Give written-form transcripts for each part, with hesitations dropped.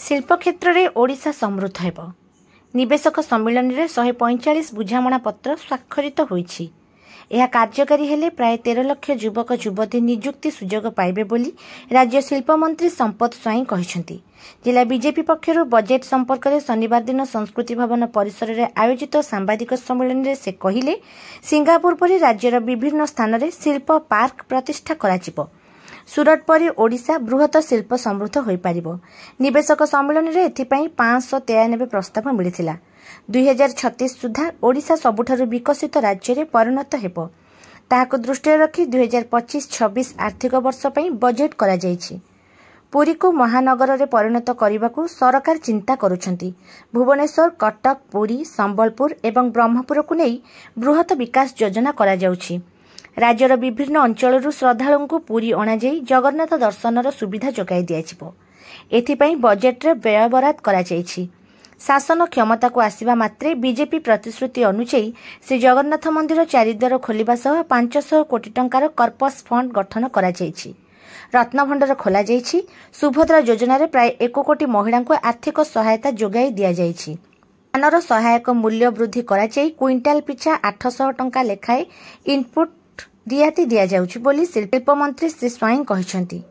शिल्प क्षेत्र में ओडिशा समृद्ध हेब। निवेशक सम्मिलन में 145 बुझामणा पत्र स्वाक्षरित होईछि। यह कार्यकारी हेले प्राय 13 लाख युवक युवती निजुक्ति सुजोग पाइबे बोली राज्य शिल्प मंत्री संपत स्वाई कहिसेंति। जिला बीजेपी पक्षर बजेट संपर्क में शनिवार दिन संस्कृति भवन परिसर में आयोजित सांबादिक सम्मेलन में से कहिले सिंगापुर परि राज्यर विभिन्न स्थान में शिल्प पार्क प्रतिष्ठा कराजिबो। सूरत परि ओडिशा बृहत शिल्प समृद्ध होई पारिबो। निवेशक सम्मेलन में एथिपाई 593 प्रस्ताव मिलिथिला। 2036 सुधा ओडिशा सबुठारु विकसित राज्य में परिणत हेबो। ताहाको दृष्टि रखी 2025-26 आर्थिक वर्ष पई बजेट करा जायछि। पुरी को महानगर में परिणत करने सरकार चिंता करुछंती। भुवनेश्वर, कटक, पुरी, संबलपुर एवं ब्रह्मपुर को नहीं बृहत विकास योजना करा जाउछि। राज्यर विभिन्न अंचलरू श्रद्धालुओं को पुरी अणाई जगन्नाथ दर्शनर सुविधा जोगाई दियाजिबो। एथिपाई बजेट रे व्यय बराद करा जायछि। शासन क्षमता को आसिबा मात्रे बीजेपी प्रतिश्रुति अनुसार श्री जगन्नाथ मंदिर चारिद्वार खोलिबा सह 500 कोटी टंकार कर्पस फंड गठन करा जायछि। रत्नभंडार खोला जायछि। सुभद्रा योजना रे प्राय 1 कोटी महिला को आर्थिक सहायता जोगाई दिया जायछि। धानर सहायक मूल्य वृद्धि करा जाय क्विंटाल पिछा 800 टंका लेखाए इनपुट रियाती दिया जाउछि बोली शिल्प मंत्री श्री स्वाई कहिसेंति।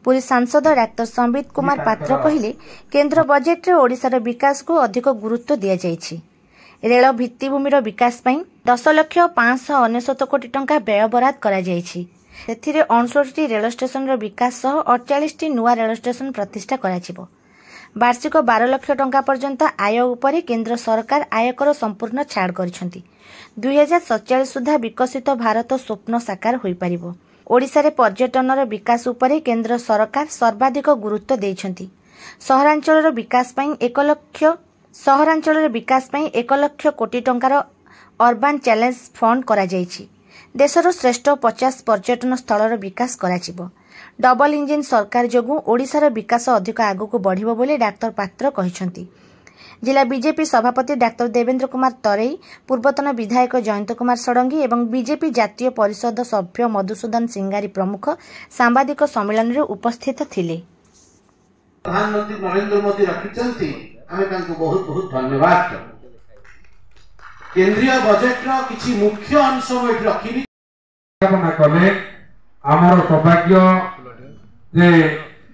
पुरी सांसद डाक्टर संबित कुमार पात्र कहिले केंद्र बजेट रे ओडिशार विकास को अधिक गुरुत्व दिया जायछि। रेल भित्तिभूमिर विकास पई 10,599 कोटी टंका व्यय बराद करा जायछि। सेथिरे 59 रेल स्टेशन विकास सह 48 नुआ रेल स्टेशन प्रतिष्ठा कराजिबो। वार्षिक 12 लाख टंका पर्यंत आय उपरे केंद्र सरकार आयकर संपूर्ण छाड़ करिसेंति। 2047 सुधा विकसित भारत स्वप्न साकार होई परिबो। ओडिशा रे पर्यटनर विकास उपरे केंद्र सरकार सर्वाधिक गुरुत्व देइछंती। सहरांचलर विकास पई 1 लाख कोटी टंकार अर्बन चैलेंज फंड करा जायछि। देशर श्रेष्ठ 50 पर्यटन स्थलर विकास कराजिबो। डबल इंजिन सरकार जोगु ओडिशार विकास अधिक आगको बढ़िबो बोली डाक्टर पात्र कहिसेंति। जिला बीजेपी सभापति डाक्टर देवेंद्र कुमार तरेई, पूर्वतन विधायक जयंत कुमार षडंगी एवं बीजेपी जातीय परिषद सभ्य मधुसूदन सिंगारी प्रमुख सांबादिक सम्मेलन में उपस्थित थिले। प्रधानमंत्री नरेंद्र मोदी रखिचंती आमे तांको बहुत बहुत धन्यवाद। केंद्रीय बजेट रो किछि मुख्य अंश में रखिनी ना कले हमर सौभाग्य जे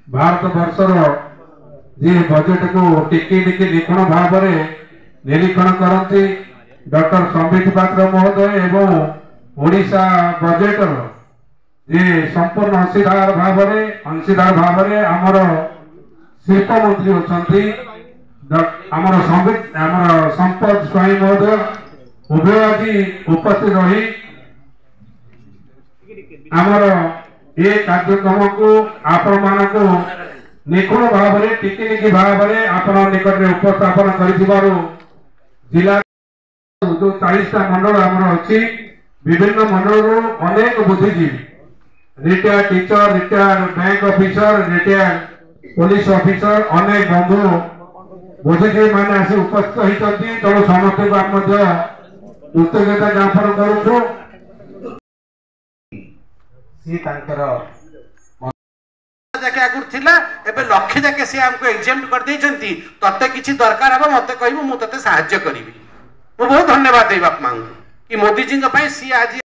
भारत वर्षर जे बजेट को टिकी निखुण भाव निरीक्षण करती डॉक्टर संबित पात्र महोदय एवं ओडिशा बजेट जे संपूर्ण अंशीदार भाव आमर शिल्प मंत्री होचंती आमर संपत स्वाई महोदय उभय आज उपस्थित रही आमर ये कार्यक्रम को आपण मानक निखुण भाव टिकी भाव आपण निकट में उपस्थापन कर जिला जो 40टा मंडल आमर अच्छी विभिन्न मंडल अनेक बुद्धिजीवी retired teacher, retired bank officer, retired police officer अनेक बंधु बुद्धिजीवी मैंने आसी उपस्थित होती। तेणु समस्त को कृतज्ञता ज्ञापन करूँ। लक्ष्य जाके सी हमको एग्जाम कर देइछंती तते किछि दरकार हबो मते कहबो मु तते सहायता करिवि। बहुत धन्यवाद देई बाप मांग कि मोदी जी सी आज